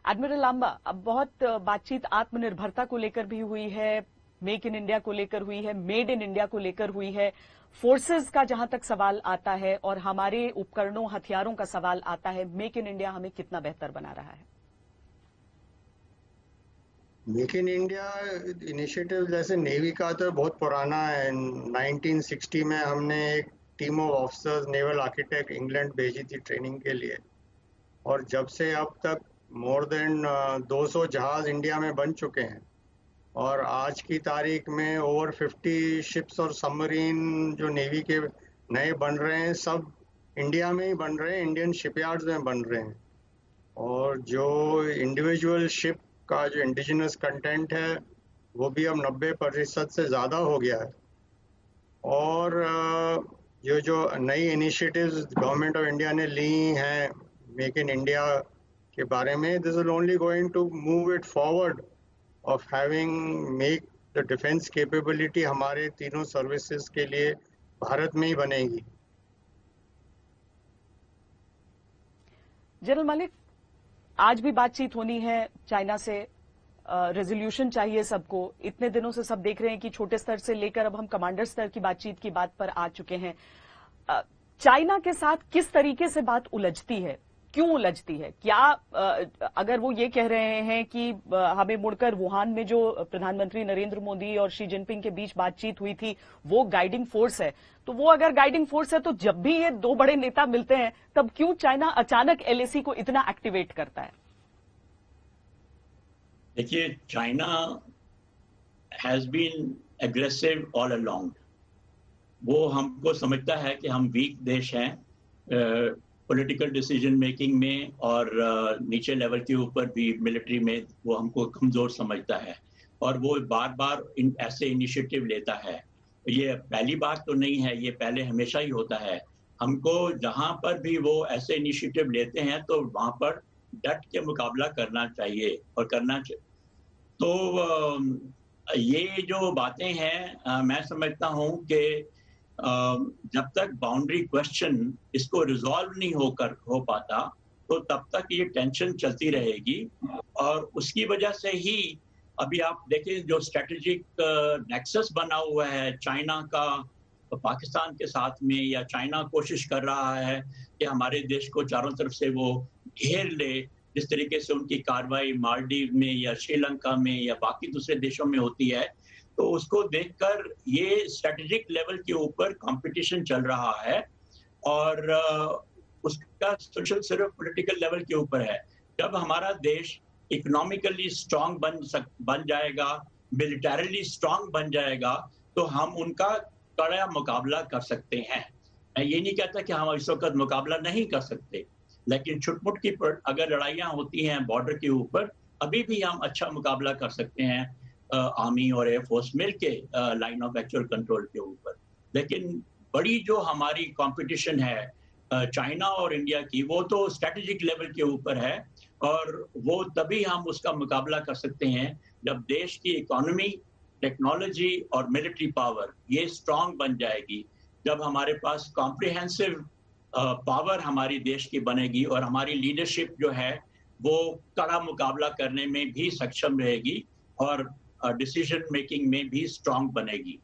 Admiral Lamba, अब बहुत बातचीत आत्मनिर्भरता को लेकर भी हुई है, मेक इन इंडिया को लेकर हुई है, मेड इन इंडिया को लेकर हुई है, फोर्सेस का जहां तक सवाल आता है और हमारे उपकरणों हथियारों का सवाल आता है, मेक इन इंडिया हमें कितना बेहतर बना रहा है? मेक इन इंडिया इनिशिएटिव जैसे नेवी का तो बहुत पुराना है। 1960 में हमने एक team of officers naval architect England भेजी थी ट्रेनिंग के लिए, और जब से अब तक मोर देन 200 जहाज इंडिया में बन चुके हैं, और आज की तारीख में ओवर 50 शिप्स और सबमरीन जो नेवी के नए बन रहे हैं, सब इंडिया में ही बन रहे हैं, इंडियन शिपयार्ड्स में बन रहे हैं। और जो इंडिविजुअल शिप का जो इंडिजिनस कंटेंट है वो भी अब 90% से ज़्यादा हो गया है। और जो नई इनिशिएटिव्स गवर्नमेंट ऑफ इंडिया ने ली हैं मेक इन इंडिया के बारे में, this will only going to move it forward of having make the defence capability हमारे तीनों सर्विसेज के लिए भारत में ही बनेगी। जनरल मलिक, आज भी बातचीत होनी है चाइना से, रेजोल्यूशन चाहिए सबको। इतने दिनों से सब देख रहे हैं कि छोटे स्तर से लेकर अब हम कमांडर स्तर की बातचीत की बात पर आ चुके हैं। चाइना के साथ किस तरीके से बात उलझती है, क्यों उलझती है? क्या अगर वो ये कह रहे हैं कि हमें मुड़कर वुहान में जो प्रधानमंत्री नरेंद्र मोदी और शी जिनपिंग के बीच बातचीत हुई थी वो गाइडिंग फोर्स है, तो वो अगर गाइडिंग फोर्स है तो जब भी ये दो बड़े नेता मिलते हैं तब क्यों चाइना अचानक एलएसी को इतना एक्टिवेट करता है? देखिए, China has been aggressive all along. वो हमको समझता है कि हम वीक देश हैं पॉलिटिकल डिसीजन मेकिंग में, और नीचे लेवल के ऊपर भी मिलिट्री में वो हमको कमज़ोर समझता है, और वो बार बार ऐसे इनिशिएटिव लेता है। ये पहली बात तो नहीं है, ये पहले हमेशा ही होता है। हमको जहाँ पर भी वो ऐसे इनिशिएटिव लेते हैं तो वहाँ पर डट के मुकाबला करना चाहिए और करना चाहिए। तो ये जो बातें हैं, मैं समझता हूँ कि जब तक बाउंड्री क्वेश्चन इसको रिजॉल्व नहीं हो पाता तो तब तक ये टेंशन चलती रहेगी, और उसकी वजह से ही अभी आप देखें जो स्ट्रेटेजिक नेक्सस बना हुआ है चाइना का पाकिस्तान के साथ में, या चाइना कोशिश कर रहा है कि हमारे देश को चारों तरफ से वो घेर ले, जिस तरीके से उनकी कार्रवाई मालदीव में या श्रीलंका में या बाकी दूसरे देशों में होती है, तो उसको देखकर ये स्ट्रेटेजिक लेवल के ऊपर कंपटीशन चल रहा है, और उसका सोशल सिर्फ पॉलिटिकल लेवल के ऊपर है। जब हमारा देश इकोनॉमिकली स्ट्रांग बन जाएगा, मिलिटरीली स्ट्रांग बन जाएगा, तो हम उनका कड़ा मुकाबला कर सकते हैं। मैं ये नहीं कहता कि हम इस वक्त मुकाबला नहीं कर सकते, लेकिन छुटमुट की अगर लड़ाइयाँ होती हैं बॉर्डर के ऊपर, अभी भी हम अच्छा मुकाबला कर सकते हैं आर्मी और एयरफोर्स मिलके लाइन ऑफ एक्चुअल कंट्रोल के ऊपर। लेकिन बड़ी जो हमारी कंपटीशन है चाइना और इंडिया की, वो तो स्ट्रेटेजिक लेवल के ऊपर है, और वो तभी हम उसका मुकाबला कर सकते हैं जब देश की इकोनॉमी, टेक्नोलॉजी और मिलिट्री पावर ये स्ट्रांग बन जाएगी, जब हमारे पास कॉम्प्रिहेंसिव पावर हमारी देश की बनेगी, और हमारी लीडरशिप जो है वो कड़ा मुकाबला करने में भी सक्षम रहेगी और डिसीजन मेकिंग में भी स्ट्रांग बनेगी।